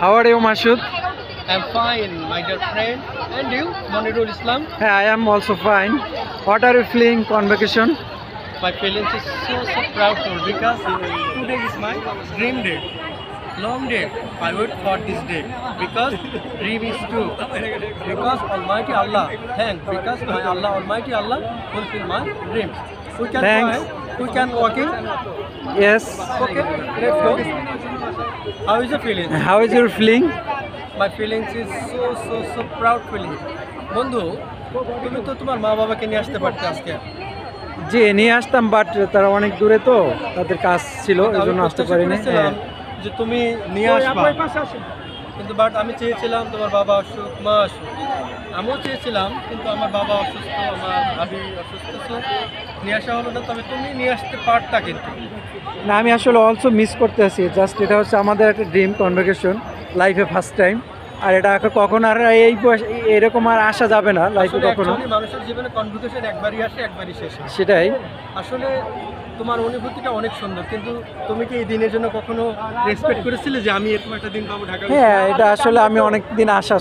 How are you, Mashood? I'm fine, my dear friend. And you, Monirul Islam? Yeah, I am also fine. What are you feeling on vacation? My feelings is so proud because today is my dream day. Long day. I wait for this day because dream is true. Because Almighty Allah, thank because my Allah, Almighty Allah fulfill my dream. We can Thanks. We can walking. Yes. Okay, let's go. How is the feeling? How is your feeling? My feelings is so proud feeling. বন্ধু, তুমি তো তোমার মা বাবাকে নিয়ে আসতে পারতে আজকে। জি নিয়ে আসতাম বাট তারা অনেক দূরে তো তাদের কাজ ছিল এই জন্য আসতে পারিনি। যে তুমি নিয়ে আসবা, কিন্তু বাট আমি চেয়েছিলাম তোমার বাবা অসুখ, মা অসুখ। আমিও চেয়েছিলাম কিন্তু আমার বাবা অসুস্থ, আমার ভাবি অসুস্থ, নিয়ে আসা হলো না। তবে তুমি নিয়ে আসতে পারতা কিন্তু। না আমি আসলে অলসো মিস করতে আছি। জাস্ট এটা হচ্ছে আমাদের একটা ড্রিম কনভোকেশন, লাইফে ফার্স্ট টাইম। আর এটা কখন আর এই এরকম আর আসা যাবে না লাইফে কখনো। মানুষের জীবনে কনভোকেশন একবারই আসে, একবারই শেষ। সেটাই আসলে তোমার অনুভূতিটা অনেক সুন্দর, কিন্তু তুমি কি এই দিনের জন্য কখনো রেসপেক্ট করেছিলে যে আমি এরকম একটা দিন পাবো ঢাকা? হ্যাঁ, এটা আসলে আমি অনেক দিন আশা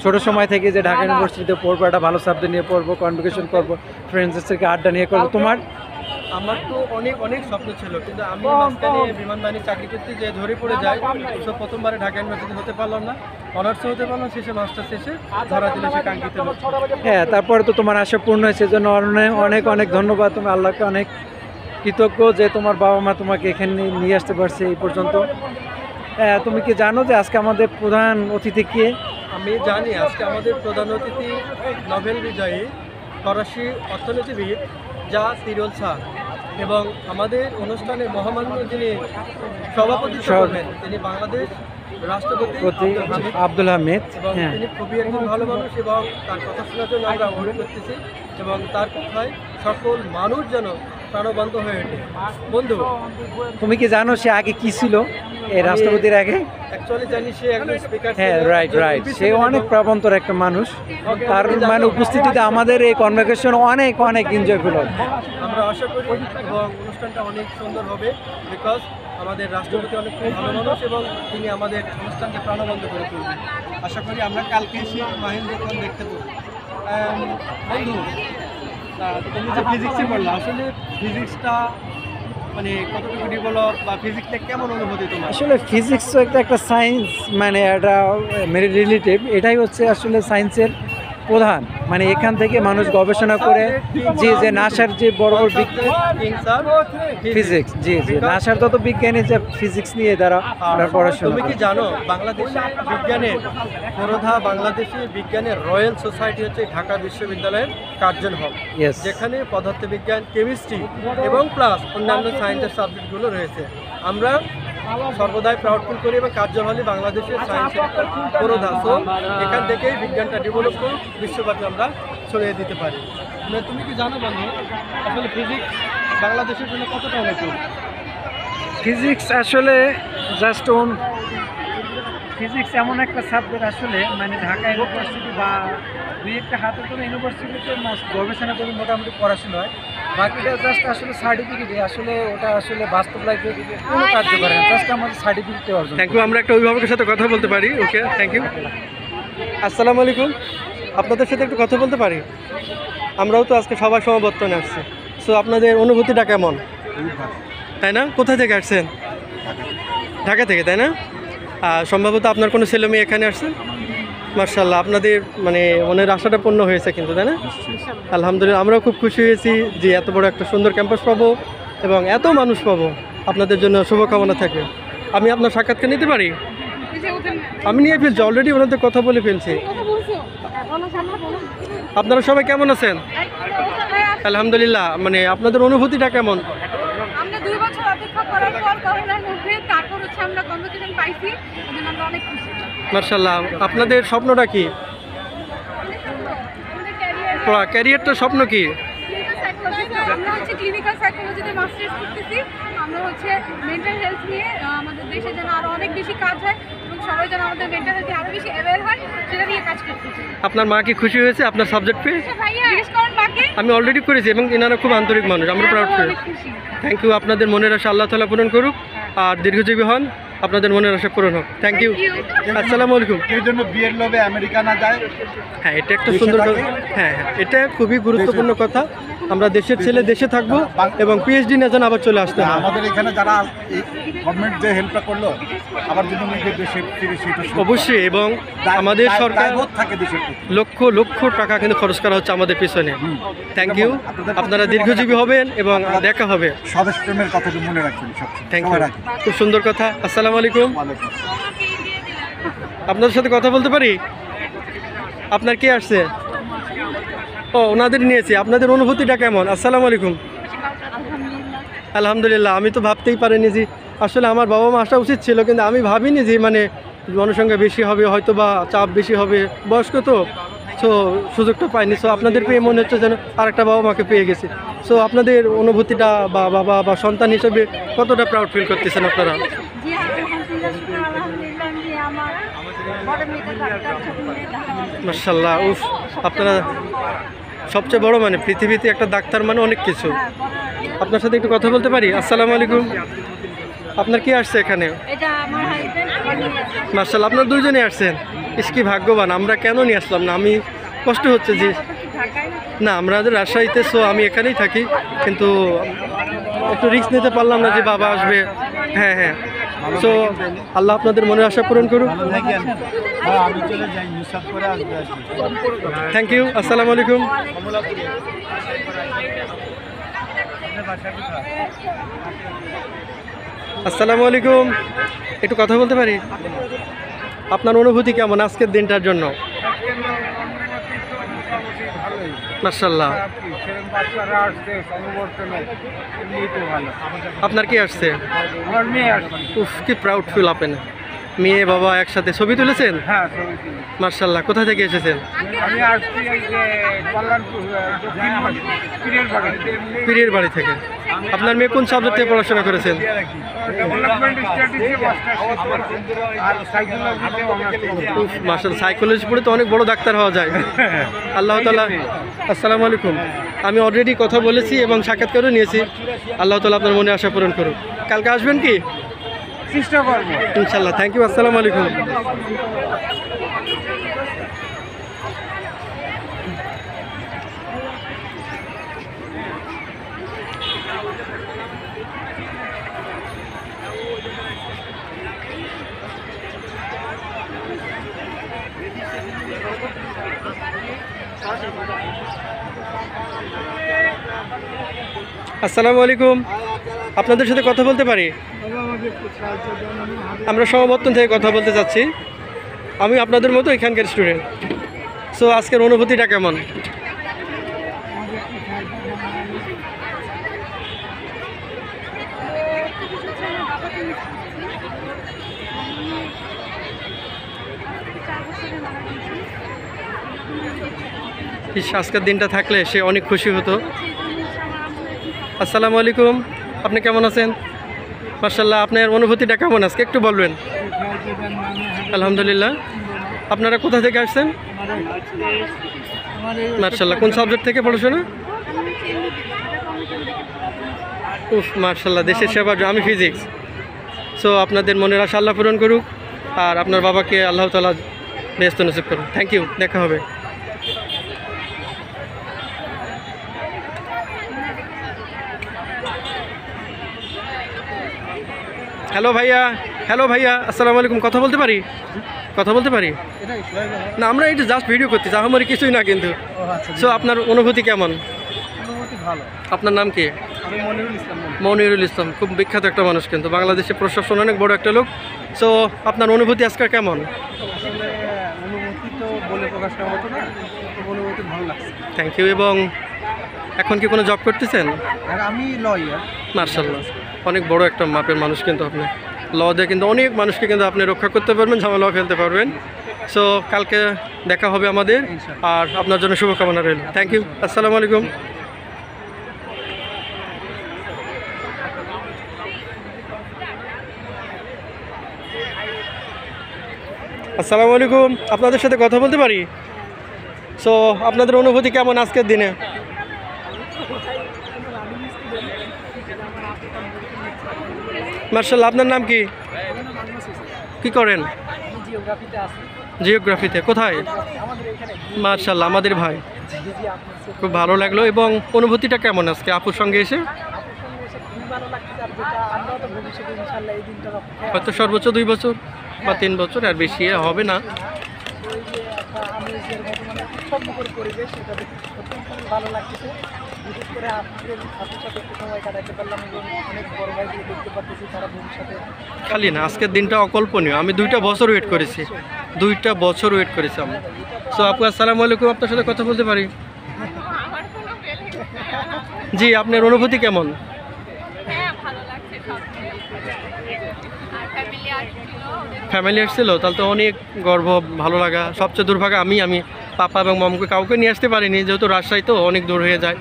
ছোট সময় থেকে যে ঢাকা ইউনিভার্সিটিতে পড়বো, একটা ভালো সাবজেক্ট নিয়ে পড়বো, কনভোকেশন করবো, ফ্রেন্ডসের থেকে আড্ডা নিয়ে করবো। তোমার? আমার তো অনেক স্বপ্ন ছিল, কিন্তু আমি মাঝখানে বিমান বাহিনী চাকরি করতে যে ধরে পড়ে যাই। তো প্রথমবারে ঢাকা ইউনিভার্সিটি হতে পারলাম না, অনার্স হতে পারলাম, শেষে মাস্টার শেষে ধরা দিল সে কাঙ্ক্ষিত লক্ষ্য। হ্যাঁ, তারপরে তো তোমার আশা পূর্ণ হয়েছে, জন্য অনেক ধন্যবাদ। তুমি আল্লাহকে অনেক কৃতজ্ঞ যে তোমার বাবা মা তোমাকে এখানে নিয়ে আসতে পারছে এই পর্যন্ত। হ্যাঁ, তুমি কি জানো যে আজকে আমাদের প্রধান অতিথি কে? আমি জানি আজকে আমাদের প্রধান অতিথি নোবেল বিজয়ী ফরাসি অর্থনীতিবিদ যা তিরুল শাহ, এবং আমাদের অনুষ্ঠানে মহামান্য যিনি সভাপতিত্ব করবেন তিনি বাংলাদেশ রাষ্ট্রপতি আব্দুল হামিদ। এবং তিনি খুবই একজন ভালো মানুষ, এবং তার কথা শোনার জন্য আমরা অনুরোধ করতেছি, এবং তার কথায় সকল মানুষ যেন প্রাণবন্ত হয়ে ওঠে। বন্ধু, তুমি কি জানো সে আগে কি ছিল এই রাষ্ট্রপতির আগে? অ্যাকচুয়ালি জানি সে একজন স্পিকার। হ্যাঁ, রাইট। সে অনেক প্রাবন্তর একটা মানুষ। তার মানে উপস্থিতিতে আমাদের এই কনভোকেশন অনেক এনজয়ফুল হবে। আমরা আশা করি এবং অনুষ্ঠানটা অনেক সুন্দর হবে, বিকজ আমাদের রাষ্ট্রপতি অনেক ভালো মানুষ এবং তিনি আমাদের অনুষ্ঠানকে প্রাণবন্ত করে তুলবেন। আশা করি আমরা কালকে এসে মাহেন্দ্রক্ষণ দেখতে পাবো। বন্ধু, তুমি যে ফিজিক্সে পড়লা, আসলে ফিজিক্সটা মানে কতটুকু ডেভেলপ বা ফিজিক্সটা কেমন অনুভূতি তোমার? আসলে ফিজিক্স তো একটা সায়েন্স, মানে এটা রিলেটিভ। এটাই হচ্ছে আসলে সায়েন্সের প্রধান, মানে এখান থেকে মানুষ গবেষণা করে যে নাসার যে বড় ফিজিক্স, জি নাসার তত বিজ্ঞানী যে ফিজিক্স নিয়ে তারা পড়াশোনা। তুমি কি জানো বাংলাদেশের বিজ্ঞানের পুরোধা, বাংলাদেশের বিজ্ঞানের রয়্যাল সোসাইটি হচ্ছে ঢাকা বিশ্ববিদ্যালয়ের কার্জন হল, যেখানে পদার্থবিজ্ঞান, কেমিস্ট্রি এবং প্লাস অন্যান্য সায়েন্সের সাবজেক্টগুলো রয়েছে। আমরা সর্বদাই প্রাউড ফিল করি এবং কার্জন হলে বাংলাদেশের সায়েন্সের পুরোধা। সো এখান থেকেই বিজ্ঞানটা ডেভেলপ করে বিশ্বব্যাপী আমরা ছড়িয়ে দিতে পারি। তুমি কি জানো বন্ধু, আসলে ফিজিক্স বাংলাদেশের জন্য কতটা অনুকূল? ফিজিক্স আসলে জাস্ট ফিজিক্স এমন একটা সাবজেক্ট আসলে, মানে ঢাকা ইউনিভার্সিটি বা দুই একটা হাতে কোনো ইউনিভার্সিটিতে গবেষণা করে মোটামুটি পড়াশোনা হয়। বাকিটা জাস্ট আসলে সার্টিফিকেট, আসলে ওটা আসলে বাস্তব লাইফে কোনো কার্য করে না, জাস্ট আমাদের সার্টিফিকেট অর্জন। Thank you. আমরা একটা অভিভাবকের সাথে কথা বলতে পারি? Okay, thank you. আসসালামু আলাইকুম, আপনাদের সাথে একটু কথা বলতে পারি? আমরাও তো আজকে সবাই সমাবর্তনে আসছি, সো আপনাদের অনুভূতিটা কেমন? তাই না? কোথায় থেকে আসছেন? ঢাকা থেকে, তাই না? সম্ভবত আপনার কোনো ছেলে মেয়ে এখানে আসছেন? মার্শাল্লাহ, আপনাদের মানে মনের আশাটা পূর্ণ হয়েছে কিন্তু, তাই না? আলহামদুলিল্লাহ, আমরাও খুব খুশি হয়েছি যে এত বড় একটা সুন্দর ক্যাম্পাস পাবো এবং এত মানুষ পাবো। আপনাদের জন্য শুভকামনা থাকবে। আমি আপনার সাক্ষাৎকার নিতে পারি? আমি নিয়ে ফেলছি, অলরেডি ওনাদের কথা বলে ফেলছি। আপনারা সবাই কেমন আছেন? আলহামদুলিল্লাহ, মানে আপনাদের অনুভূতিটা কেমন? আমরা 2 বছর অপেক্ষা করার পর করোনার মধ্যে তারপর হচ্ছে আমরা কনভোকেশন পাইছি, এজন্য আমরা অনেক খুশি। মাশাআল্লাহ, আপনাদের স্বপ্নটা কি? ক্যারিয়ারটা স্বপ্ন কি? আমরা হচ্ছে ক্লিনিক্যাল সাইকোলজিতে মাস্টার্স করতেছি। আমরা হচ্ছে মেন্টাল হেলথ নিয়ে আমাদের দেশে যেন আরো অনেক বেশি কাজ হয় এবং সবাই যেন আমাদের মেন্টাল হেলথে আরো বেশি অ্যাওয়্যার হয়, সেটা নিয়ে কাজ করতেছি। আপনার মা কি খুশি হয়েছে আপনার সাবজেক্ট পেয়ে? জিজ্ঞেস করেন মাকে। আমি অলরেডি করেছি এবং এনারা খুব আন্তরিক মানুষ, আমরা প্রাউড ফিল। Thank you. আপনাদের মনের আশা আল্লাহ তাআলা পূরণ করুক আর দীর্ঘজীবী হন। আপনাদের মনের আশা পূরণ হোক। Thank you. আসসালামু আলাইকুম। এই জন্য বিয়ের লোভে আমেরিকা না যায়। হ্যাঁ, এটা একটা সুন্দর কথা। হ্যাঁ হ্যাঁ, এটা খুবই গুরুত্বপূর্ণ কথা। আমরা দেশের ছেলে দেশে থাকবো এবং পিএইচডি না যেন আবার চলে আসতে হয়। আমাদের এখানে যারা গভর্নমেন্ট যে হেল্পটা করলো, আবার যদি নিজের দেশে ফিরে সেটা অবশ্যই, এবং আমাদের সরকার থাকে দেশের প্রতি। লক্ষ লক্ষ টাকা কিন্তু খরচ করা হচ্ছে আমাদের পিছনে। Thank you. আপনারা দীর্ঘজীবী হবেন এবং দেখা হবে। স্বদেশ প্রেমের কথাটি মনে রাখবেন সবসময়। থ্যাংক ইউ, খুব সুন্দর কথা। আসসালামু আলাইকুম। আপনাদের সাথে কথা বলতে পারি? আপনার কে আসছে? ও, ওনাদের নিয়েছি। আপনাদের অনুভূতিটা কেমন? আসসালামু আলাইকুম। আলহামদুলিল্লাহ। আমি তো ভাবতেই পারিনি যে আসলে আমার বাবা মা আসা উচিত ছিল, কিন্তু আমি ভাবিনি যে মানে জনসংখ্যা বেশি হবে, হয়তো বা চাপ বেশি হবে, বয়স্ক তো, সো সুযোগটা পাইনি। সো আপনাদের পেয়ে মনে হচ্ছে যেন আরেকটা বাবা মাকে পেয়ে গেছি। সো আপনাদের অনুভূতিটা বা বাবা বা সন্তান হিসেবে কতটা প্রাউড ফিল করতেছেন আপনারা? জি আলহামদুলিল্লাহ, শুকর আলহামদুলিল্লাহ যে আমার বড় মেয়েটা ডাক্তার, ছোট মেয়েটা ঢাকা। মাশাআল্লাহ। উফ, আপনারা সবচেয়ে বড়, মানে পৃথিবীতে একটা ডাক্তার মানে অনেক কিছু। আপনার সাথে একটু কথা বলতে পারি? আসসালামু আলাইকুম। আপনার কি আসছে এখানে? এটা আমার হাজবেন্ড। মাশাআল্লাহ, আপনার দুইজনে আসছেন। ইস, কি ভাগ্যবান। আমরা কেন নিয়ে আসলাম না? আমি কষ্ট হচ্ছে যে ঢাকায় না, আমরা রাজশাহীতে, সো আমি এখানেই থাকি, কিন্তু একটু রিস্ক নিতে পারলাম না যে বাবা আসবে। হ্যাঁ হ্যাঁ, সো আল্লাহ আপনাদের মনের আশা পূরণ করুক। আমি চলে যাই, নিঃশ্বাস করে আসবে। Thank you. আসসালামু আলাইকুম। আসসালামু আলাইকুম। একটু কথা বলতে পারি? আপনার অনুভূতি কেমন আজকের দিনটার জন্য? মাশাআল্লাহ। আপনার কি আসছে? আমার মেয়ে আসবে। উফ, কি প্রাউড ফিল আপেন। মেয়ে বাবা একসাথে ছবি তুলেছেন? হ্যাঁ, মাশাআল্লাহ। কোথা থেকে এসেছেন? আমি আসছি এই যে কল্যাণপুর পীরের বাড়ি থেকে। আপনার মেয়ে কোন সাবজেক্টে পড়াশোনা করেছেন? ডেভেলপমেন্ট স্ট্র্যাটেজি আর সাইকোলজিতে অনার্স। উফ, মাশাআল্লাহ। সাইকোলজি পড়ে তো অনেক বড় ডাক্তার হওয়া যায়। আল্লাহ তাআলা। আসসালামু আলাইকুম। আমি অলরেডি কথা বলেছি এবং সাক্ষাৎকারও নিয়েছি। আল্লাহ তাআলা আপনার মনে আশা পূরণ করুক। কালকে আসবেন কি? চেষ্টা করবো ইনশাআল্লাহ। Thank you. আসসালামু আলাইকুম। আসসালামু আলাইকুম। আপনাদের সাথে কথা বলতে পারি? আমরা সমাবর্তন থেকে কথা বলতে চাচ্ছি। আমি আপনাদের মতো এখানকার স্টুডেন্ট। সো আজকের অনুভূতিটা কেমন? আজকের দিনটা থাকলে সে অনেক খুশি হতো। আসসালামু আলাইকুম। আপনি কেমন আছেন? মাশাআল্লাহ। আপনার অনুভূতিটা কেমন আজকে একটু বলবেন? আলহামদুলিল্লাহ। আপনারা কোথা থেকে আসছেন? মাশাআল্লাহ। কোন সাবজেক্ট থেকে পড়াশোনা? উফ, মাশাআল্লাহ। দেশের সেবা। আমি ফিজিক্স। সো আপনাদের মনের আশা আল্লাহ পূরণ করুক, আর আপনার বাবাকে আল্লাহ তাআলা বেহেশত নসিব করুন। Thank you. দেখা হবে। হ্যালো ভাইয়া। হ্যালো ভাইয়া, আসসালামু আলাইকুম। কথা বলতে পারি? কথা বলতে পারি? না, আমরা এটা জাস্ট ভিডিও করতেছি, আমার কিছুই না কিন্তু। সো আপনার অনুভূতি কেমন? ভালো। আপনার নাম কি? আমি মনিরুল ইসলাম। মনিরুল ইসলাম, খুব বিখ্যাত একটা মানুষ কিন্তু, বাংলাদেশের প্রশাসন অনেক বড় একটা লোক। সো আপনার অনুভূতি আজকে কেমন? আসলে অনুভূতি তো বলে প্রকাশ করা হতো না, অনুভূতি ভালো লাগছে। Thank you. এবং এখন কি কোনো জব করতেছেন? আর আমি লয়ার। মার্শাল্লাহ, অনেক বড় একটা মাপের মানুষ কিন্তু আপনি। ল দিয়ে কিন্তু অনেক মানুষকে কিন্তু আপনি রক্ষা করতে পারবেন, ঝামেলাও ফেলতে পারবেন। সো কালকে দেখা হবে আমাদের, আর আপনার জন্য শুভকামনা রইল। Thank you. আসসালামু আলাইকুম। আসসালামু আলাইকুম। আপনাদের সাথে কথা বলতে পারি? সো আপনাদের অনুভূতি কেমন আজকের দিনে? মার্শাল্লাহ। আপনার নাম কি? কি করেন? আমি জিওগ্রাফিতে আছি। জিওগ্রাফিতে কোথায়? আমাদের এখানে মার্শাল্লাহ, আমাদের ভাই। জি জি, আপনার খুব ভালো লাগলো। এবং অনুভূতিটা কেমন আজকে আপুর সঙ্গে এসে? আপনার সঙ্গে এসে খুবই ভালো লাগছে। আর যেটা আমরাও তো ভবিষ্যতে ইনশাল্লাহ এই দিনটার অপেক্ষায় হয়তো সর্বোচ্চ 2 বছর বা 3 বছর, আর বেশি হবে না। ওই যে একটা আমেজের মতো মানে উৎসবমুখর পরিবেশ, সেটা দেখে অত্যন্ত ভালো লাগতেছে। বিশেষ করে আপনাদের সাথে একটু সময় কাটাতে পারলাম এবং অনেক বড় ভাইদের দেখতে পাচ্ছি তারা ভবিষ্যতে খালি না, আজকের দিনটা অকল্পনীয়। আমি 2টা বছর ওয়েট করেছি, 2টা বছর ওয়েট করেছি আমি। সো আপু, আসসালামু আলাইকুম, আপনার সাথে কথা বলতে পারি? আমার কোনো বেনিফিট জি, আপনার অনুভূতি কেমন? হ্যাঁ ভালো লাগছে সব আর ফ্যামিলি আসছিল ওদের ফ্যামিলি এসেছিল, তাহলে তো অনেক গর্ব, ভালো লাগা। সবচেয়ে দুর্ভাগ্য আমি পাপা এবং মমকে কাউকে নিয়ে আসতে পারিনি, যেহেতু রাজশাহী তো অনেক দূর হয়ে যায়।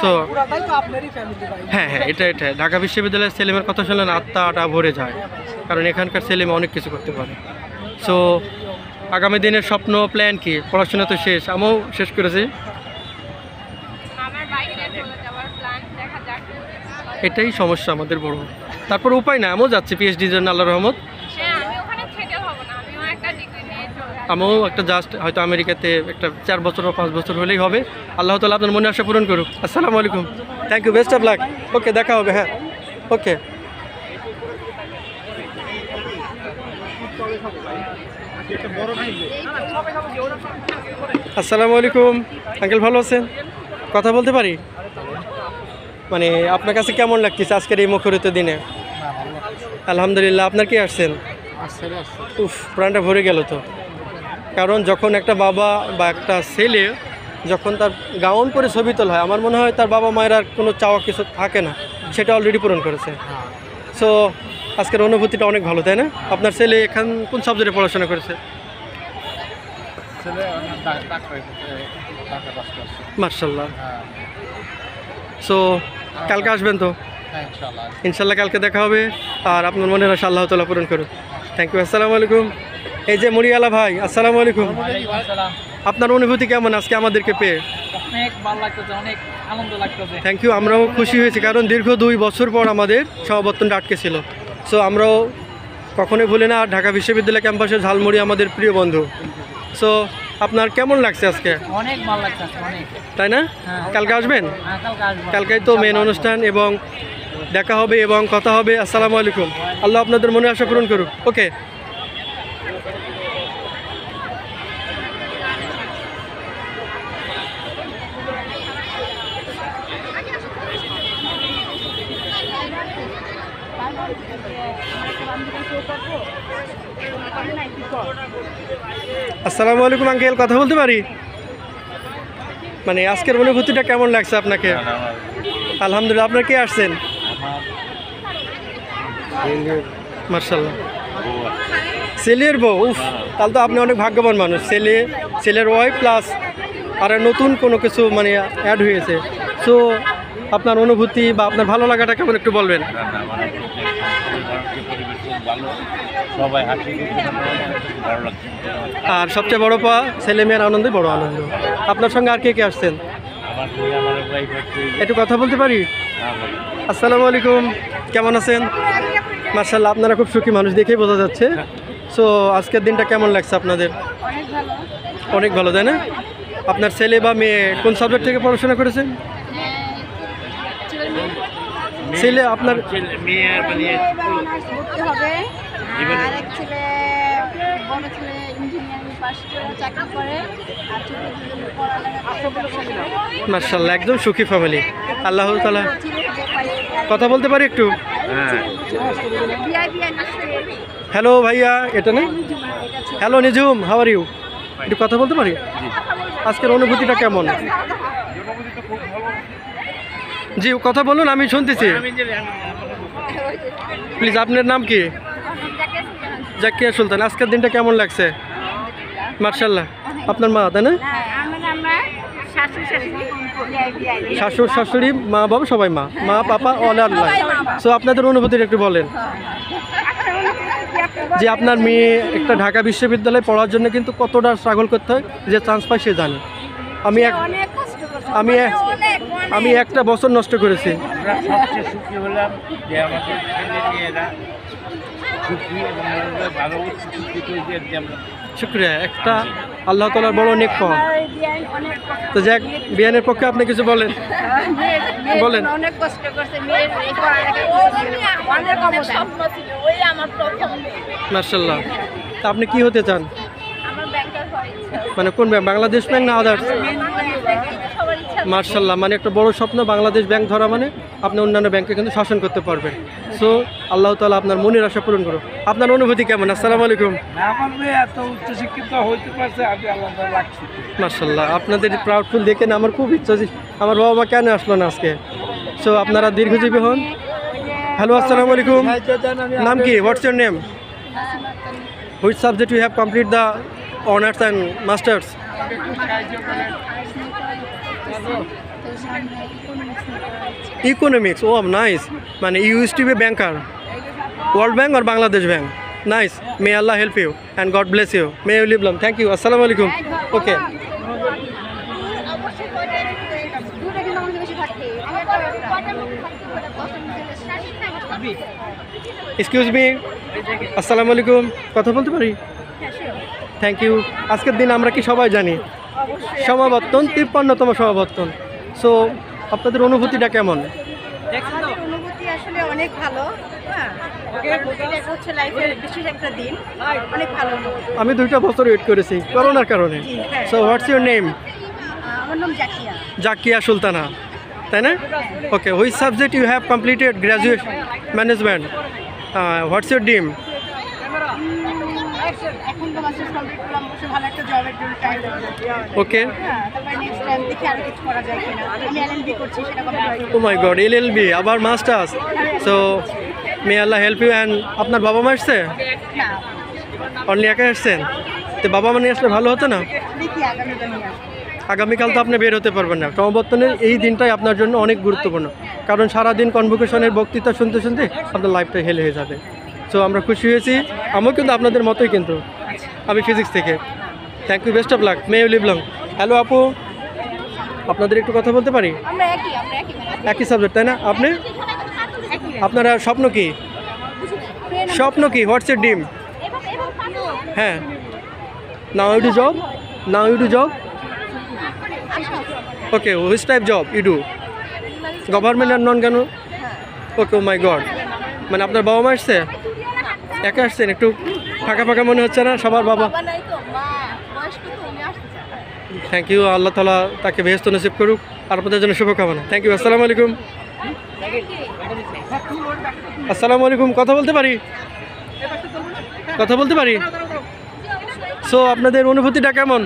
So, পুরাটাই তো আপনারই ফ্যামিলি ভাই। হ্যাঁ হ্যাঁ, এটা ঢাকা বিশ্ববিদ্যালয়ের ছেলেমেয়ের কথা শুনলেন আত্মাটা ভরে যায়, কারণ এখানকার ছেলেমেয়ে অনেক কিছু করতে পারে। সো আগামী দিনের স্বপ্ন প্ল্যান কি? পড়াশোনা তো শেষ, আমিও শেষ করেছি। আমার বাইরে চলে যাওয়ার প্ল্যান, দেখা যাক। এটাই সমস্যা আমাদের বড়। তারপর উপায় না, আমিও যাচ্ছি পিএইচডির জন্য, আল্লাহর রহমত। হ্যাঁ আমি ওখানে সেটেল হব না, আমিও একটা ডিগ্রি নিয়ে চলে আসবো। আমিও একটা জাস্ট হয়তো আমেরিকাতে একটা 4 বছর বা 5 বছর হলেই হবে। আল্লাহ তাআলা আপনার মনে আশা পূরণ করুক। আসসালামু আলাইকুম, thank you, best of luck. Okay, দেখা হবে, হ্যাঁ, ওকে। আসসালামু আলাইকুম আঙ্কেল, ভালো আছেন? কথা বলতে পারি? মানে আপনার কাছে কেমন লাগতেছে আজকের এই মুখরিত দিনে? আলহামদুলিল্লাহ। আপনার কি আসছেন? উফ, প্রাণটা ভরে গেল তো। কারণ যখন একটা বাবা বা একটা ছেলে যখন তার গাউন পরে ছবি তোলা হয়, আমার মনে হয় তার বাবা মায়ের আর কোনো চাওয়া কিছু থাকে না, সেটা অলরেডি পূরণ করেছে। সো আজকের অনুভূতিটা অনেক ভালো, তাই না? আপনার ছেলে এখান কোন সাবজেক্টে পড়াশোনা করেছে? মার্শাল্লাহ। সো কালকে আসবেন তো? ইনশাল্লাহ কালকে দেখা হবে। আর আপনার মনের আশা আল্লাহ তাআলা পূরণ করুন। থ্যাংক ইউ, আসসালামু আলাইকুম। এই যে মুড়িওয়ালা ভাই, আসসালামু আলাইকুম। আপনার অনুভূতি কেমন আজকে আমাদেরকে পেয়ে? অনেক ভালো লাগতেছে, অনেক আনন্দ লাগতেছে। থ্যাংক ইউ, আমরাও খুশি হয়েছি, কারণ দীর্ঘ 2 বছর পর আমাদের সমাবর্তনটা আটকে ছিল। সো আমরাও কখনোই ভুলি না। আর ঢাকা বিশ্ববিদ্যালয় ক্যাম্পাসের ঝালমুড়ি আমাদের প্রিয় বন্ধু। সো আপনার কেমন লাগছে আজকে? অনেক ভালো লাগতেছে, অনেক। তাই না? কালকে আসবেন? কালকে আসবো। কালকেই তো মেন অনুষ্ঠান, এবং দেখা হবে এবং কথা হবে। আসসালামু আলাইকুম, আল্লাহ আপনাদের মনে আশা পূরণ করুক। ওকে। আসসালামু আলাইকুম আঙ্কেল, কথা বলতে পারি? মানে আজকের অনুভূতিটা কেমন লাগছে আপনাকে? আলহামদুলিল্লাহ। আপনার কে আসছেন? মার্শাল্লাহ, ছেলের বউ। উফ, তাহলে তো আপনি অনেক ভাগ্যবান মানুষ। ছেলের ওয়াইফ প্লাস আর নতুন কোনো কিছু মানে অ্যাড হয়েছে। সো আপনার অনুভূতি বা আপনার ভালো লাগাটা কেমন একটু বলবেন? সবাই হাসি ভালো লাগছে। আর সবচেয়ে বড় পাওয়া ছেলে মেয়ের আনন্দই বড় আনন্দ। আপনার সঙ্গে আর কে কে আসছেন? আমার মেয়ে, আমার ওয়াইফ হচ্ছে। একটু কথা বলতে পারি? আসসালামু আলাইকুম, কেমন আছেন? মার্শাল্লাহ, আপনারা খুব সুখী মানুষ, দেখেই বোঝা যাচ্ছে। সো আজকের দিনটা কেমন লাগছে আপনাদের? অনেক ভালো। অনেক ভালো, তাই না? আপনার ছেলে বা মেয়ে কোন সাবজেক্ট থেকে পড়াশোনা করেছেন? ছেলে আপনার মেয়ে মানে ভর্তি হবে, আর এক ছেলে, বড় ছেলে ইঞ্জিনিয়ারিং পাস করে চাকরি করে, আর ছোট ছেলে পড়ালেখা। মার্শাল্লাহ, একদম সুখী ফ্যামিলি। আল্লাহ তাআলা। কথা বলতে পারি একটু? হ্যাঁ, হ্যালো ভাইয়া, এটা না? Hello Nijhum, how are you? একটু কথা বলতে পারি? আজকের অনুভূতিটা কেমন? জি, কথা বলুন, আমি শুনতেছি। প্লিজ, আপনার নাম কি? জাকিয়া সুলতান। আজকের দিনটা কেমন লাগছে? মার্শাল্লাহ। আপনার মা, তাই না? শাশুড় শাশুড়ি, মা বাবা সবাই মা পাপা অল আল্লাহ। সো আপনাদের অনুভূতিটা একটু বলেন। যে আপনার মেয়ে একটা ঢাকা বিশ্ববিদ্যালয়ে পড়ার জন্য কিন্তু কতটা স্ট্রাগল করতে হয়, যে চান্স পায় সে জানে। আমি একটা বছর নষ্ট করেছি। আমরা সবচেয়ে সুখী হলাম যে আমাদের ছেলে মেয়েরা সুখী এবং ভালো উচ্চ শিক্ষিত হয়েছে আমরা। শুক্রিয়া, একটা আল্লাহ তাআলার বড় নেক পাওয়া। তো যাক, বিয়ানের পক্ষে আপনি কিছু বলেন। বলেন। অনেক কষ্ট করছে মেয়ের অনেক স্বপ্ন ছিল, ওই আমার প্রথম মাশাআল্লাহ। তা আপনি কি হতে চান? আমার ব্যাংকার হওয়ার ইচ্ছা। মানে কোন ব্যাংক? বাংলাদেশ ব্যাংক না আদার্স? সবার ইচ্ছা। মার্শাল্লাহ, মানে একটা বড় স্বপ্ন বাংলাদেশ ব্যাংক ধরা, মানে আপনি অন্যান্য ব্যাংকে কিন্তু শাসন করতে পারবেন। সো আল্লাহ তাআলা আপনার মনের আশা পূরণ করুন। আপনার অনুভূতি কেমন? আসসালামু আলাইকুম। আমার মেয়ে এত উচ্চশিক্ষিত হইতে পারছে, আমি আল্লাহ লাগছি। মার্শাল্লাহ, আপনাদের প্রাউডফুল দেখে না আমার খুব ইচ্ছা যে আমার বাবা মা কেন আসলো না আজকে। সো আপনারা দীর্ঘজীবী হন। হ্যালো, আসসালামু আলাইকুম। নাম কি? What's your name? Which subject you have complete the honours and masters? Economics. Oh nice, মানে you use to be banker. World bank or Bangladesh bank? Nice, may Allah help you and God bless you, may you live long. Thank you, আসসালামু আলাইকুম। ওকে, excuse me, আসসালামু আলাইকুম, কথা বলতে পারি? Thank you. আজকের দিন আমরা কি সবাই জানি সমাবর্তন, 53তম সমাবর্তন। সো আপনাদের অনুভূতিটা কেমন? আমাদের অনুভূতি আসলে অনেক ভালো। হ্যাঁ, এটা হচ্ছে লাইফের বিশেষ একটা দিন, অনেক ভালো অনুভূতি। আমি 2টা বছর ওয়েট করেছি করোনার কারণে। So what's your name? আমার নাম জাকিয়া। জাকিয়া সুলতানা, তাই না? Okay, which subject you have completed graduation management? What's your dream? এখন তো মাস্টার্স কমপ্লিট করলাম, অবশ্যই ভালো একটা জবের জন্য ট্রাই করব। ওকে, হ্যাঁ, তারপরে নেক্সট টাইম দেখি আরো কিছু করা যায় কিনা। আমি এলএলবি করছি, সেটা complete oh my god, LLB আবার masters. So may Allah help you. And আপনার বাবা মা আসছে? না, অনলি একা আসছেন? তো বাবা মা নিয়ে আসলে ভালো হতো না? দেখি আগামীকাল নিয়ে আসবো। আগামীকাল তো আপনি বের হতে পারবেন না। সমাবর্তনের এই দিনটাই আপনার জন্য অনেক গুরুত্বপূর্ণ, কারণ সারাদিন কনভোকেশনের বক্তৃতা শুনতে শুনতে আপনার লাইফটা হেল হয়ে যাবে। সো আমরা খুশি হয়েছি, আমিও কিন্তু আপনাদের মতোই, কিন্তু আমি ফিজিক্স থেকে। Thank you, best of luck, may you live long. Hello আপু, আপনাদের একটু কথা বলতে পারি? আমরা একই একই সাবজেক্ট, তাই না? আপনি, আপনারা স্বপ্ন কি? স্বপ্ন কি? What's your dream? হ্যাঁ, now you do job, now you do job. Okay, which type job you do? Government আর নন কেন? ওকে, ও মাই গড, মানে আপনার বাবা মা আসছে? একা আসছেন? একটু ফাঁকা ফাঁকা মনে হচ্ছে না? সবার বাবা। থ্যাংক ইউ, আল্লাহ তাআলা তাকে বেহেশত নসিব করুক, আর আপনাদের জন্য শুভকামনা। থ্যাংক ইউ, আসসালামু আলাইকুম। আসসালামু আলাইকুম, কথা বলতে পারি? কথা বলতে পারি? সো আপনাদের অনুভূতিটা কেমন?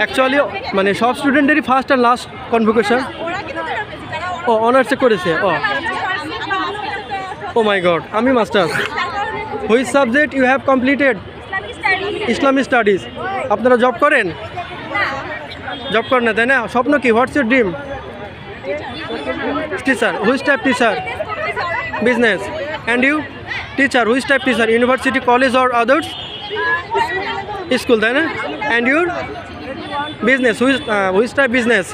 অ্যাকচুয়ালি মানে সব স্টুডেন্টেরই ফার্স্ট অ্যান্ড লাস্ট কনভোকেশন। ও অনার্সে করেছে? ও মাই গড, আমি masters. Which subject you have completed? Islamic studies. আপনারা জব করেন? জব করেন না, তাই না? স্বপ্ন কি? What's your dream? Teacher. Which type teacher? Business. And you? Teacher. Which type teacher? University, college or others? School, তাই না? And your? Business. Which type business?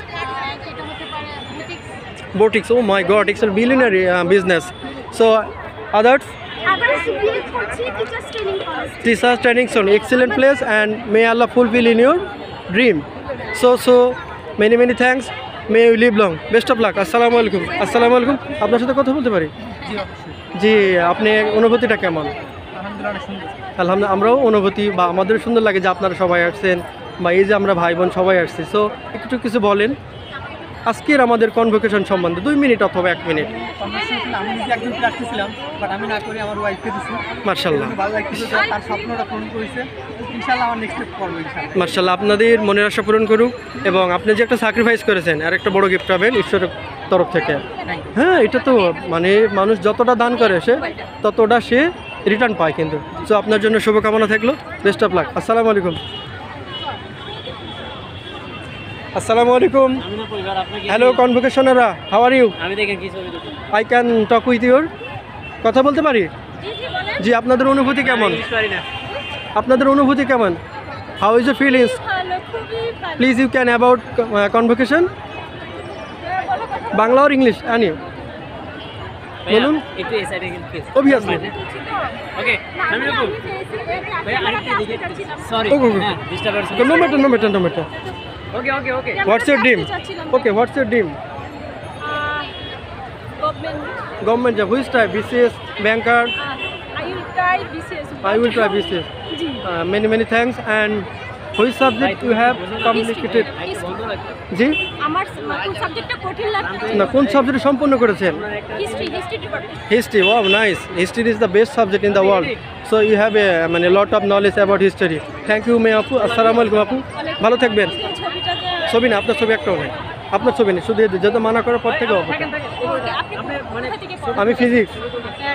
Boutiques. Oh my god, it's a billionaire business. So others? Teachers training zone, excellent place, and may Allah fulfill in your dream. So many thanks, may you live long, best of luck. Assalamu alaikum. Assalamu alaikum. আপনার সাথে কথা বলতে পারি? জি, আপনি অনুভূতিটা কেমন? আলহামদুলিল্লাহ, আমরাও অনুভূতি বা আমাদের সুন্দর লাগে যে আপনারা সবাই আসছেন, বা এই যে আমরা ভাই বোন সবাই আসছি। সো একটু কিছু বলেন আজকের আমাদের কনভোকেশন সম্বন্ধে, 2 মিনিট অথবা 1 মিনিট। আমি নিজে একজন প্রার্থী ছিলাম, বাট আমি না করে আমার ওয়াইফকে দিচ্ছি। মার্শাল্লাহ, ভালো লাগতেছে, তার স্বপ্নটা পূরণ করেছে। ইনশাআল্লাহ আমার নেক্সট স্টেপ করবো ইনশাআল্লাহ। মার্শাল্লাহ, আপনাদের মনের আশা পূরণ করুক, এবং আপনি যে একটা স্যাক্রিফাইস করেছেন আর একটা বড় গিফট পাবেন ঈশ্বরের তরফ থেকে। হ্যাঁ, এটা তো মানে মানুষ যতটা দান করে সে ততটা সে রিটার্ন পায় কিন্তু। সো আপনার জন্য শুভকামনা থাকলো, বেস্ট অফ লাক। আসসালামু আলাইকুম। আসসালামু আলাইকুম। হ্যালো কনভোকেশনাররা, how are you? I can talk with your? কথা বলতে পারি? জি, আপনাদের অনুভূতি কেমন? আপনাদের অনুভূতি কেমন? How is the feelings? খুবই ভালো। Please you can about convocation Bangla or English আনি বলুন একটু এই সাইডে গেলে প্লিজ অবভিয়াসলি ওকে আমি রকম ভাই আরেকটা দিকে সরি Okay, okay. হ্যাঁ disturbance no matter okay okay okay what's your dream okay what's your dream government job which type BCS banker I will try BCS many thanks and which subject you have completed জি আমার কোন সাবজেক্টটা কঠিন লাগছে? না কোন subject সম্পূর্ণ করেছেন history department. history wow nice history is the best subject in the world so you have a মানে lot of knowledge about history thank you may আপু আসসালামু আলাইকুম আপু ভালো থাকবেন ছবিটা যে ছবি না আপনার ছবি একটাও নেই আপনার ছবি নেই শুধু যত মানা করার পর থেকে অবস্থা আপনি কোথা থেকে পড়েন? আমি ফিজিক্স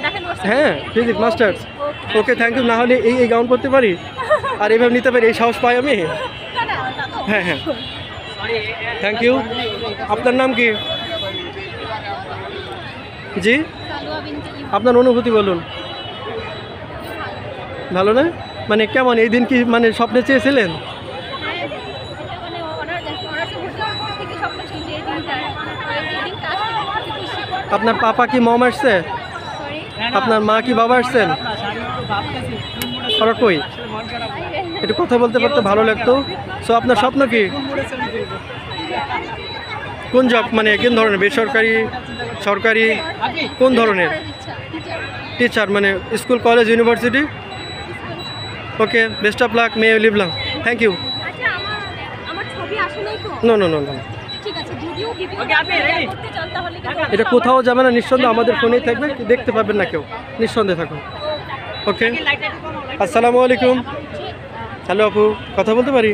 ঢাকা ইউনিভার্সিটি। হ্যাঁ physics masters okay thank you না হলে এই গাউন করতে পারি আর এইভাবে নিতে পারি এই সাহস পাই আমি না, না, তো। হ্যাঁ থ্যাংক ইউ আপনার নাম কি জি সালোয়া বিনতে ইউ। আপনার অনুভূতি বলুন ভালো না মানে কেমন এই দিন কি মানে স্বপ্নে চেয়েছিলেন মানে অনার্সে ভর্তি হওয়ার পর থেকে স্বপ্ন ছিল যে এই দিনটা এই দিনটা আসলে খুশি। আপনার পাপা কি মম আসছে সরি আপনার মা কি বাবা আসছেন ওরা কই একটু কথা বলতে পারতে ভালো লাগতো সো আপনার স্বপ্ন কি কোন জব মানে কোন ধরনের বেসরকারি সরকারি কোন ধরনের ইচ্ছা টিচার। টিচার মানে school college university okay best of luck may live long thank you আচ্ছা আমার ছবি আসলেই তো নো নো নো নো ঠিক আছে যদিও ভিডিও Okay, আপনি ready? করতে চান তাহলে কিন্তু এটা কোথাও যাবে না নিঃসন্দেহে আমাদের ফোনেই থাকবে দেখতে পাবেন না কেউ নিঃসন্দেহে থাকুন ওকে আসসালামু আলাইকুম হ্যালো আপু কথা বলতে পারি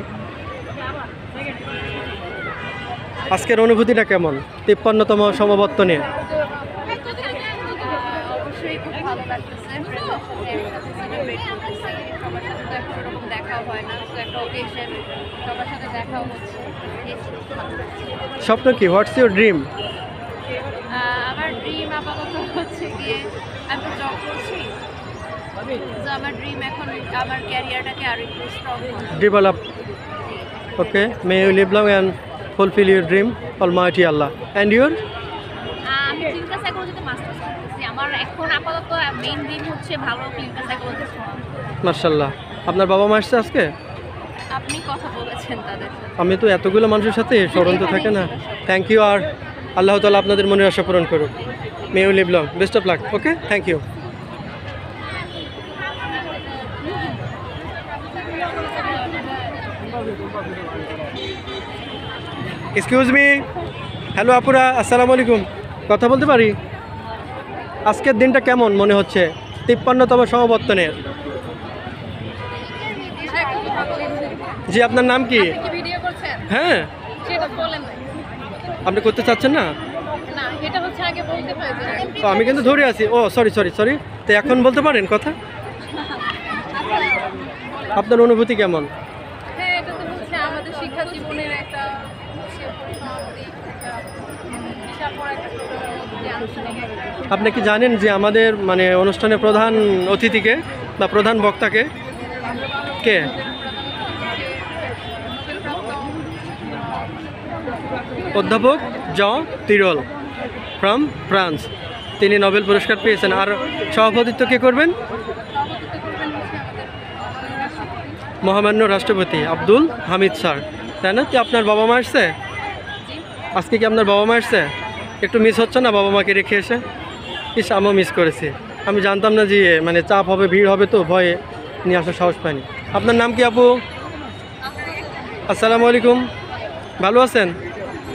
আজকের অনুভূতিটা কেমন 53তম সমাবর্তনে অবশ্যই খুব ভালো লাগতেছে সেলিব্রেট করতেছে সবার সাথে তো এখন ওরকম দেখাও হয় না তো একটা অকেশন সবার সাথে দেখাও হচ্ছে এই ভালো লাগছে। স্বপ্ন কি হোয়াটস ইউর ড্রিম আমার ড্রিম আপাতত হচ্ছে গিয়ে আমি তো জব করছি তো আমার ড্রিম এখন আমার ক্যারিয়ারটাকে আরো একটু স্ট্রং করা। Develop okay may you live long and fulfil your dream almighty Allah and your আমি ক্লিনিক্যাল সাইকোলজিতে মাস্টার্স করতেছি আমার এখন আপাতত মেইন ড্রিম হচ্ছে ভালো ক্লিনিক্যাল সাইকোলজিস্ট হওয়া। মার্শাল্লাহ আপনার বাবা মা আসছে আজকে আপনি কথা বলেছেন তাদের সাথে। আমি তো এতগুলো মানুষের সাথে স্মরণ তো থাকে না থ্যাংক ইউ আর আল্লাহ তাআলা আপনাদের মনের আশা পূরণ করুক may you live long best of luck okay thank you excuse me hello আপুরা আসসালামু আলাইকুম কথা বলতে পারি আজকের দিনটা কেমন মনে হচ্ছে 53তম সমাবর্তনের জি আপনার নাম কি কি ভিডিও করছেন হ্যাঁ সেটা বলেন আপনি করতে চাচ্ছেন না না এটা হচ্ছে আগে বলতে হয় যে তো আমি কিন্তু ধরে আছি ও সরি তো এখন বলতে পারেন কথা আপনার অনুভূতি কেমন হ্যাঁ এটা তো হচ্ছে আমাদের শিক্ষা জীবনের একটা হচ্ছে দিক, একটা বিশাল বড় একটা প্রোগ্রামের মধ্যে দিয়ে আনুষ্ঠানিক একটা আপনি কি জানেন যে আমাদের মানে অনুষ্ঠানের প্রধান অতিথিকে বা প্রধান বক্তাকে কে অধ্যাপক জ তিরল ফ্রম ফ্রান্স তিনি নোবেল পুরস্কার পেয়েছেন আর সভাপতিত্ব কে করবেন মহামান্য রাষ্ট্রপতি আব্দুল হামিদ স্যার তাই না কি আপনার বাবা মা আসছে আজকে কি আপনার বাবা মা আসছে একটু মিস হচ্ছে না বাবা মাকে রেখে এসে ইস আমিও মিস করেছি আমি জানতাম না যে মানে চাপ হবে ভিড় হবে তো ভয়ে নিয়ে আসার সাহস পাইনি আপনার নাম কি আপু আসসালামু আলাইকুম ভালো আছেন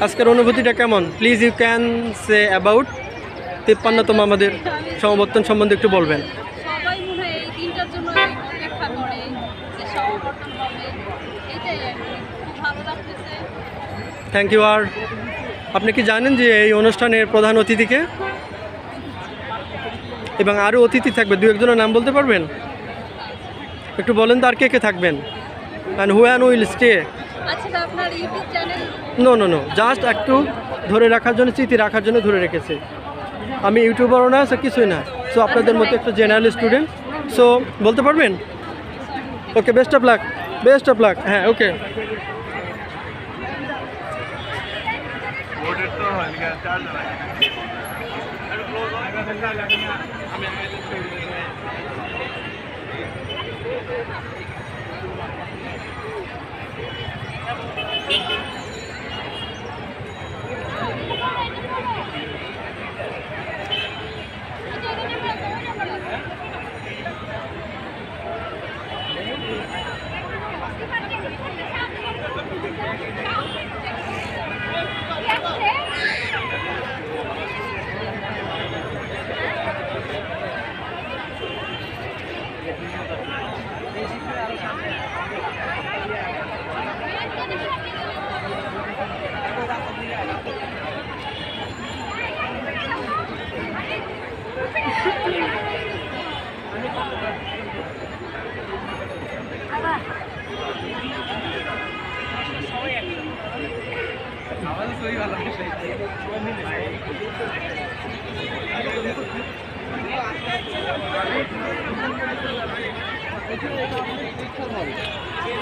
আজকের অনুভূতিটা কেমন please you can say about 53তম আমাদের সমাবর্তন সম্বন্ধে একটু বলবেন সবাই মনে হয় এই দিনটার জন্য অপেক্ষা করে যে সমাবর্তন হবে এটাই আর কি। খুব ভালো লাগতেছে থ্যাংক ইউ আর আপনি কি জানেন যে এই অনুষ্ঠানের প্রধান অতিথিকে এবং আরও অতিথি থাকবে দু একজনের নাম বলতে পারবেন একটু বলেন তো আর কে কে থাকবেন অ্যান্ড হুয়ান উইল স্টে আচ্ছা আপনার ইউটিউব চ্যানেল নো জাস্ট একটু ধরে রাখার জন্য স্মৃতি রাখার জন্য ধরে রেখেছি আমি ইউটিউবারও না সো কিছুই না সো আপনাদের মতো একটা জেনারেল স্টুডেন্ট সো বলতে পারবেন ওকে বেস্ট অফ লাক হ্যাঁ ওকে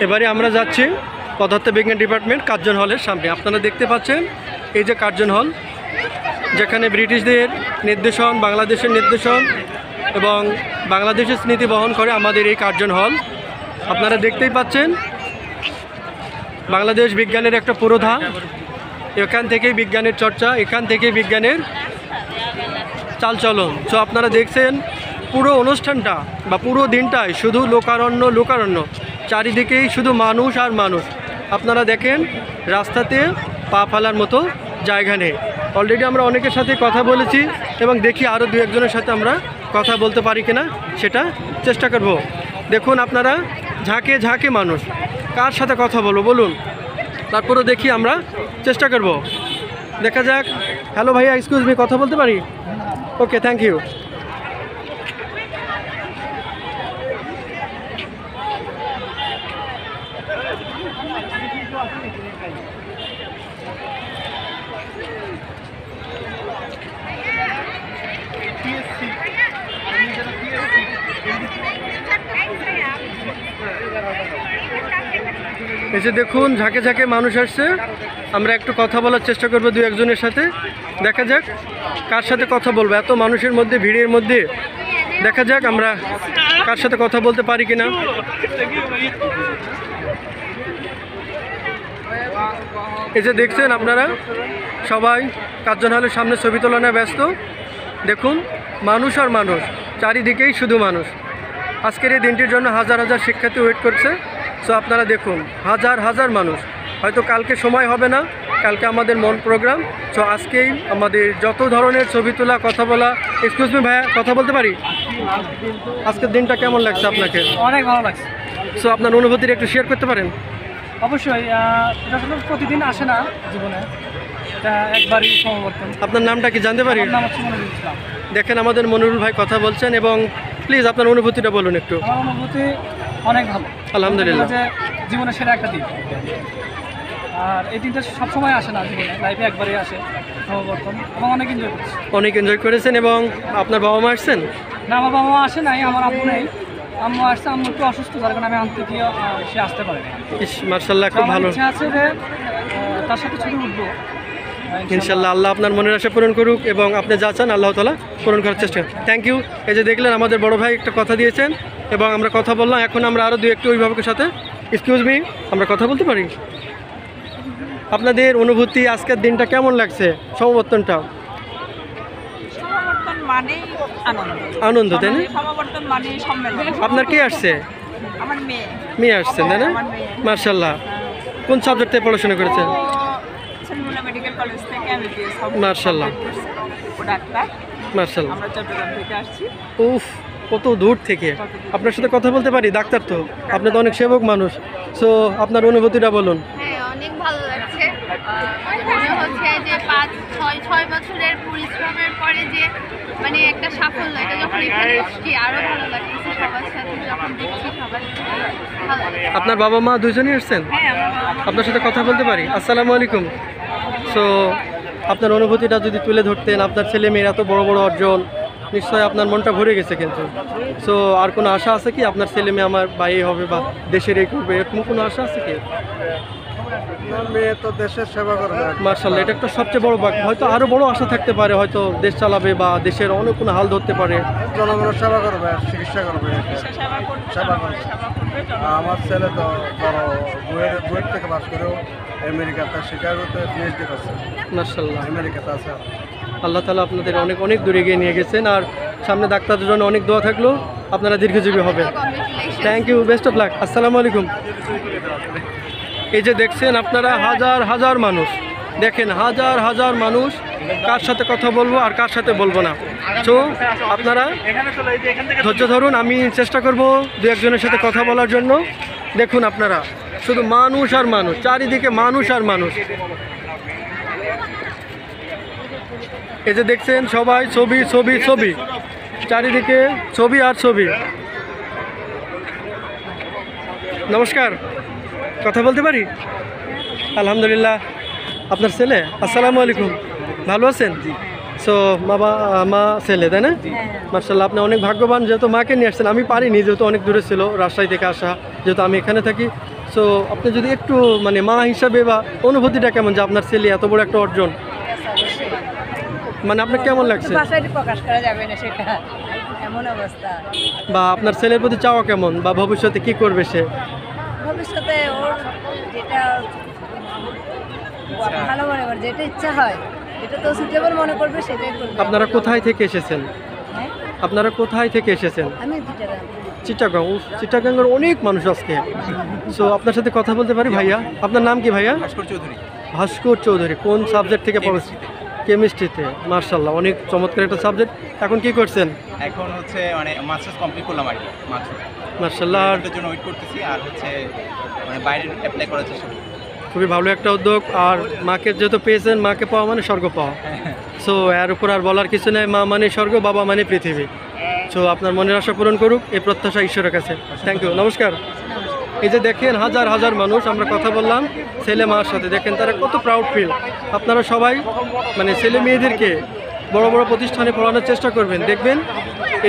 এবারে আমরা যাচ্ছি পদার্থবিজ্ঞান ডিপার্টমেন্ট কার্জন হলের সামনে। আপনারা দেখতে পাচ্ছেন এই যে কার্জন হল, যেখানে ব্রিটিশদের নির্দেশন, বাংলাদেশের নির্দেশন এবং বাংলাদেশের স্মৃতি বহন করে আমাদের এই কার্জন হল। আপনারা দেখতেই পাচ্ছেন বাংলাদেশ বিজ্ঞানের একটা পুরোধা। এখান থেকেই বিজ্ঞানের চর্চা, এখান থেকেই বিজ্ঞানের চালচলন। সো আপনারা দেখছেন পুরো অনুষ্ঠানটা বা পুরো দিনটাই শুধু লোকারণ্য লোকারণ্য, চারিদিকেই শুধু মানুষ আর মানুষ। আপনারা দেখেন রাস্তাতে পা ফেলার মতো জায়গা নেই। অলরেডি আমরা অনেকের সাথে কথা বলেছি এবং দেখি আরও দু একজনের সাথে আমরা কথা বলতে পারি কিনা সেটা চেষ্টা করব। দেখুন আপনারা ঝাঁকে ঝাঁকে মানুষ, কার সাথে কথা বলবো বলুন, তারপরেও দেখি আমরা চেষ্টা করব। দেখা যাক। হ্যালো ভাইয়া, এক্সকিউজ মি, কথা বলতে পারি? Okay, thank you. এসে দেখুন ঝাঁকে ঝাঁকে মানুষ আসছে। আমরা একটু কথা বলার চেষ্টা করবো দু একজনের সাথে। দেখা যাক কার সাথে কথা বলবো, এত মানুষের মধ্যে, ভিড়ের মধ্যে। দেখা যাক আমরা কার সাথে কথা বলতে পারি কিনা। এই যে দেখছেন আপনারা সবাই কার্জন হলের সামনে ছবি তোলানো ব্যস্ত। দেখুন মানুষ আর মানুষ, চারিদিকেই শুধু মানুষ। আজকের এই দিনটির জন্য হাজার হাজার শিক্ষার্থী ওয়েট করছে। সো আপনারা দেখুন হাজার হাজার মানুষ। হয়তো কালকে সময় হবে না, কালকে আমাদের মন প্রোগ্রাম। সো আজকেই আমাদের যত ধরনের ছবি তোলা, কথা বলা। এক্সকিউজ মি ভাইয়া, কথা বলতে পারি? আজকের দিনটা কেমন লাগছে আপনাকে? অনেক ভালো লাগছে। সো আপনার অনুভূতিটা একটু শেয়ার করতে পারেন? অবশ্যই এটা আসলে প্রতিদিন আসে না জীবনে, এটা একবারই সমাবর্তন। আপনার নামটা কি জানতে পারি? আমার নাম হচ্ছে মনিরুল ইসলাম। দেখেন আমাদের মনিরুল ভাই কথা বলছেন, এবং প্লিজ আপনার অনুভূতিটা বলুন একটু। আমার অনুভূতি অনেক ভালো, আলহামদুলিল্লাহ। যে জীবনের সেরা একটা দিন। আর এই দিনটা সবসময় আসে না জীবনে, লাইফে একবারই আসে সমাবর্তন, এবং অনেক এনজয় করছি। অনেক এনজয় করেছেন। এবং আপনার বাবা মা আসছেন? না, আমার বাবা মা আসে নাই, আমার আব্বু নেই। আম্মু আসছে, আম্মু একটু অসুস্থ, যার কারণে আমি আনতে গিয়ে সে আসতে পারেনি। ইস, মার্শাল্লাহ, খুব ভালো। ইচ্ছা আছে যে তার সাথে ছবি উঠবো ইনশাল্লাহ। আল্লাহ আপনার মনের আশা পূরণ করুক, এবং আপনি যা চান আল্লাহ তাআলা পূরণ করার চেষ্টা। Thank you. এই যে দেখলেন আমাদের বড় ভাই একটা কথা দিয়েছেন এবং আমরা কথা বললাম। এখন আমরা আরও দু একটি অভিভাবকের সাথে। এক্সকিউজ মি, আমরা কথা বলতে পারি? আপনাদের অনুভূতি, আজকের দিনটা কেমন লাগছে, সমাবর্তনটা? সমাবর্তন মানেই আনন্দ। আনন্দ, তাই না? সমাবর্তন মানে সম্মেলন। আপনার কে আসছে? আমার মেয়ে। মেয়ে আসছেন, তাই না? আমার মেয়ে। মার্শাল্লাহ। কোন সাবজেক্টে পড়াশোনা করেছেন? ছেলেমেলা মেডিকেল কলেজ থেকে MBBS মার্শাল্লাহ। ও ডাক্তার। মার্শাল্লাহ। আমরা চট্টগ্রাম থেকে আসছি। উফ, কত দূর থেকে। আপনার সাথে কথা বলতে পারি? ডাক্তার তো, আপনি তো অনেক সেবক মানুষ। সো আপনার অনুভূতিটা বলুন। হ্যাঁ, অনেক ভালো লাগছে। মনে হচ্ছে যে 5-6 বছরের পরিশ্রমের পরে যে মানে একটা সাফল্য, এটা যখন এখানে এসেছি আরও ভালো লাগতেছে। সবার সাথে যখন দেখছি সবার ভালো লাগে। আপনার বাবা মা দুজনেই আসছেন? হ্যাঁ, আপনার সাথে কথা বলতে পারি? আসসালামু আলাইকুম। সো আপনার অনুভূতিটা যদি তুলে ধরতেন। আপনার ছেলে মেয়ের এত বড় বড় অর্জন, নিশ্চয়ই আপনার মনটা ভরে গেছে। কিন্তু সো আর কোনো আশা আছে কি আপনার ছেলে মেয়ে আমার বাইরে হবে বা দেশের এই করবে, এরকম কোনো আশা আছে কি? মেয়ে তো দেশের সেবা করবে। মার্শাল্লাহ, এটা একটা সবচেয়ে বড় বাক। হয়তো আরও বড় আশা থাকতে পারে, হয়তো দেশ চালাবে বা দেশের অনেক কোনো হাল ধরতে পারে। জনগণের সেবা করবে, চিকিৎসা করবে, সেবা করবে, সেবা করবে। সেবা করবে আমার ছেলে তো বড় বুয়েট থেকে পাস করেও আমেরিকাতে শিকাগোতে পিএইচডি করছে, মার্শাল্লাহ, আমেরিকাতে আছে। আল্লাহ তাআলা আপনাদের অনেক অনেক দূরে এগিয়ে নিয়ে গেছেন। আর সামনে ডাক্তারদের জন্য অনেক দোয়া থাকলো, আপনারা দীর্ঘজীবী হবেন। Congratulation. Thank you, best of luck. আসসালামু আলাইকুম। এই যে দেখছেন আপনারা হাজার হাজার মানুষ, দেখেন হাজার হাজার মানুষ, কার সাথে কথা বলবো আর কার সাথে বলবো না। তো আপনারা ধৈর্য ধরুন, আমি চেষ্টা করব দু একজনের সাথে কথা বলার জন্য। দেখুন আপনারা শুধু মানুষ আর মানুষ, চারিদিকে মানুষ আর মানুষ। এই যে দেখছেন সবাই ছবি ছবি ছবি, চারিদিকে ছবি আর ছবি। নমস্কার, কথা বলতে পারি? আলহামদুলিল্লাহ। আপনার ছেলে? আসসালামু আলাইকুম, ভালো আছেন? সো মা ছেলে, তাই না? মার্শাল্লাহ, আপনি অনেক ভাগ্যবান, যেহেতু মাকে নিয়ে আসছেন। আমি পারিনি, যেহেতু অনেক দূরে ছিল, রাজশাহী থেকে আসা, যেহেতু আমি এখানে থাকি। সো আপনি যদি একটু মানে মা হিসাবে বা অনুভূতিটা কেমন যে আপনার ছেলে এত বড় একটা অর্জন, মানে আপনার কেমন লাগছে? ভাষায় প্রকাশ করা যাবে না, সেটা এমন অবস্থা। বা আপনার ছেলের প্রতি চাওয়া কেমন, বা ভবিষ্যতে কি করবে সে? ভবিষ্যতে ওর যেটা ভালো মনে করে, যেটা ইচ্ছা হয়, যেটা তো সুটেবল মনে করবে সেটাই করবে। আপনারা কোথায় থেকে এসেছেন? হ্যাঁ, আপনারা কোথায় থেকে এসেছেন? আমি দুটা চিটাগাং। চিটাগাংয়ের অনেক মানুষ আজকে। সো আপনার সাথে কথা বলতে পারি? ভাইয়া, আপনার নাম কি ভাইয়া? ভাস্কর চৌধুরী। কোন সাবজেক্ট থেকে পড়েছেন? কেমিস্ট্রিতে। মার্শাল্লাহ, অনেক চমৎকার একটা সাবজেক্ট। এখন কি করছেন? এখন হচ্ছে মানে মাস্টার্স কমপ্লিট করলাম আর কি মাত্র। মার্শাল্লাহ, আর এটার জন্য ওয়েট করতেছি, আর হচ্ছে মানে বাইরে অ্যাপ্লাই করার চেষ্টা করছি। খুবই ভালো একটা উদ্যোগ। আর মাকে যেহেতু পেয়েছেন, মাকে পাওয়া মানে স্বর্গ পাওয়া। সো এর উপর আর বলার কিছু নেই। মা মানে স্বর্গ, বাবা মানে পৃথিবী। সো আপনার মনের আশা পূরণ করুক, এই প্রত্যাশা ঈশ্বরের কাছে। থ্যাংক ইউ, নমস্কার। এই যে দেখেন হাজার হাজার মানুষ, আমরা কথা বললাম ছেলে মার সাথে, দেখেন তারা কত প্রাউড ফিল। আপনারা সবাই মানে ছেলে মেয়েদেরকে বড় বড় প্রতিষ্ঠানে পড়ানোর চেষ্টা করবেন, দেখবেন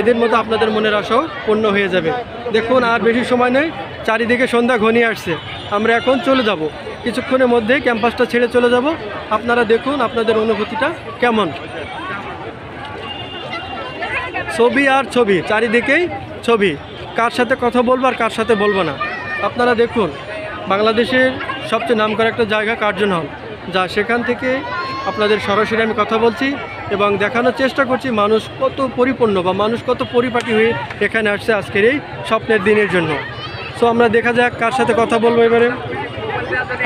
এদের মতো আপনাদের মনের আশাও পূর্ণ হয়ে যাবে। দেখুন আর বেশি সময় নেই, চারিদিকে সন্ধ্যা ঘনিয়ে আসছে। আমরা এখন চলে যাব, কিছুক্ষণের মধ্যে ক্যাম্পাসটা ছেড়ে চলে যাব। আপনারা দেখুন আপনাদের অনুভূতিটা কেমন। ছবি আর ছবি, চারিদিকেই ছবি। কার সাথে কথা বলবো আর কার সাথে বলবো না, আপনারা দেখুন। বাংলাদেশের সবচেয়ে নামকরা একটা জায়গা কার্জন হল, যা সেখান থেকে আপনাদের সরাসরি আমি কথা বলছি এবং দেখানোর চেষ্টা করছি মানুষ কত পরিপূর্ণ বা মানুষ কত পরিপাটি হয়ে এখানে আসছে আজকের এই স্বপ্নের দিনের জন্য। সো আমরা দেখা যাক কার সাথে কথা বলবো এবারে।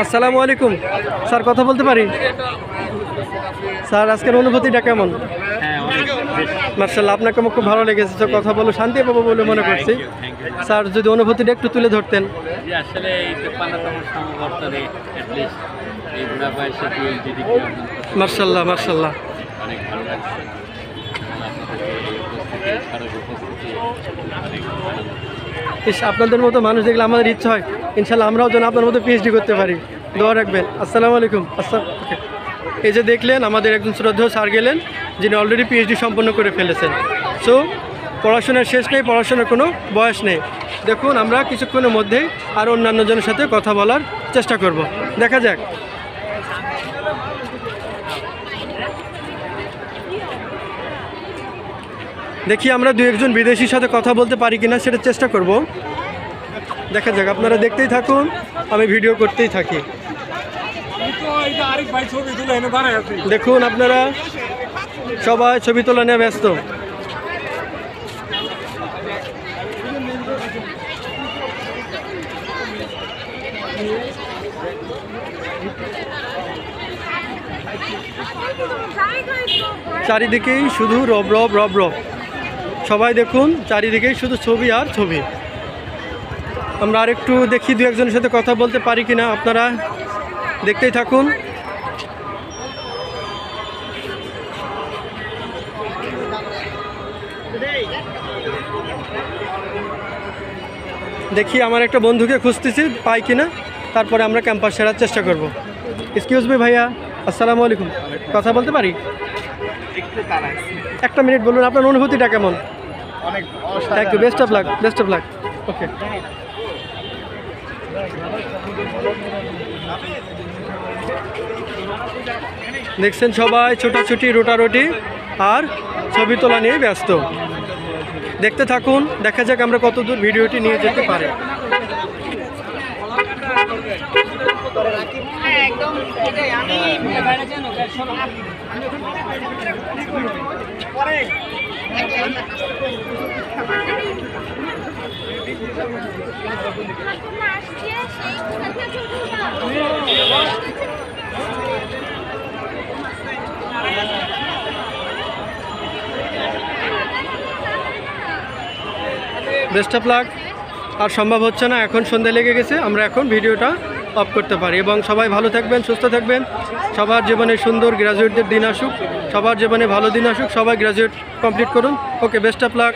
আসসালামু আলাইকুম স্যার, কথা বলতে পারি? স্যার, আজকের অনুভূতিটা কেমন? মার্শাল্লাহ, আপনাকে আমার খুব ভালো লেগেছে। তো কথা বলো, শান্তি পাবো বলে মনে করছি। স্যার, যদি অনুভূতিটা একটু তুলে ধরতেন। আসলে এই 53তম সমাবর্তনে অ্যাটলিস্ট এই বুড়া বয়সে পিএইচডি ডিগ্রি অর্জন করতে মার্শাল্লাহ মার্শাল্লাহ, অনেক ভালো লাগছে। আপনাদের মতো মানুষ দেখলে আমাদের ইচ্ছা হয় ইনশাল্লাহ আমরাও যেন আপনার মতো পিএইচডি করতে পারি। দোয়া রাখবেন। আসসালামু আলাইকুম। ওকে, এই যে দেখলেন আমাদের একজন শ্রদ্ধেয় স্যার গেলেন, যিনি অলরেডি পিএইচডি সম্পন্ন করে ফেলেছেন। সো পড়াশোনার শেষ নেই, পড়াশোনার কোনো বয়স নেই। দেখুন আমরা কিছুক্ষণের মধ্যেই আর অন্যান্য জনের সাথে কথা বলার চেষ্টা করব, দেখা যাক। দেখি আমরা দু একজন বিদেশির সাথে কথা বলতে পারি কিনা সেটা চেষ্টা করব, দেখা যাক। আপনারা দেখতেই থাকুন, আমি ভিডিও করতেই থাকি। দেখুন আপনারা সবাই ছবি তোলা নিয়ে ব্যস্ত। চারিদিকেই শুধু রব রব রব রব, সবাই দেখুন চারিদিকেই শুধু ছবি আর ছবি। আমরা আরেকটু দেখি দু একজনের সাথে কথা বলতে পারি কিনা, আপনারা দেখতেই থাকুন। দেখি আমার একটা বন্ধুকে খুঁজতেছি, পাই কিনা, তারপরে আমরা ক্যাম্পাস ছাড়ার চেষ্টা করব। এক্সকিউজ মি ভাইয়া, আসসালামু আলাইকুম, কথা বলতে পারি? একটা মিনিট বলুন, আপনার অনুভূতিটা কেমন? অনেক thank you, best of luck, best of luck. Okay, দেখছেন সবাই ছোটাছুটি রোটারুটি আর ছবি তোলা নিয়ে ব্যস্ত। দেখতে থাকুন, দেখা যাক আমরা কতদূর ভিডিওটি নিয়ে যেতে পারি। Best of lakh. আর সম্ভব হচ্ছে না, এখন সন্ধ্যা লেগে গেছে, আমরা এখন ভিডিওটা অফ করতে পারি। এবং সবাই ভালো থাকবেন, সুস্থ থাকবেন, সবার জীবনে সুন্দর গ্র্যাজুয়েটদের দিন আসুক, সবার জীবনে ভালো দিন আসুক, সবাই গ্র্যাজুয়েট কমপ্লিট করুন। ওকে, বেস্ট অফ লাক।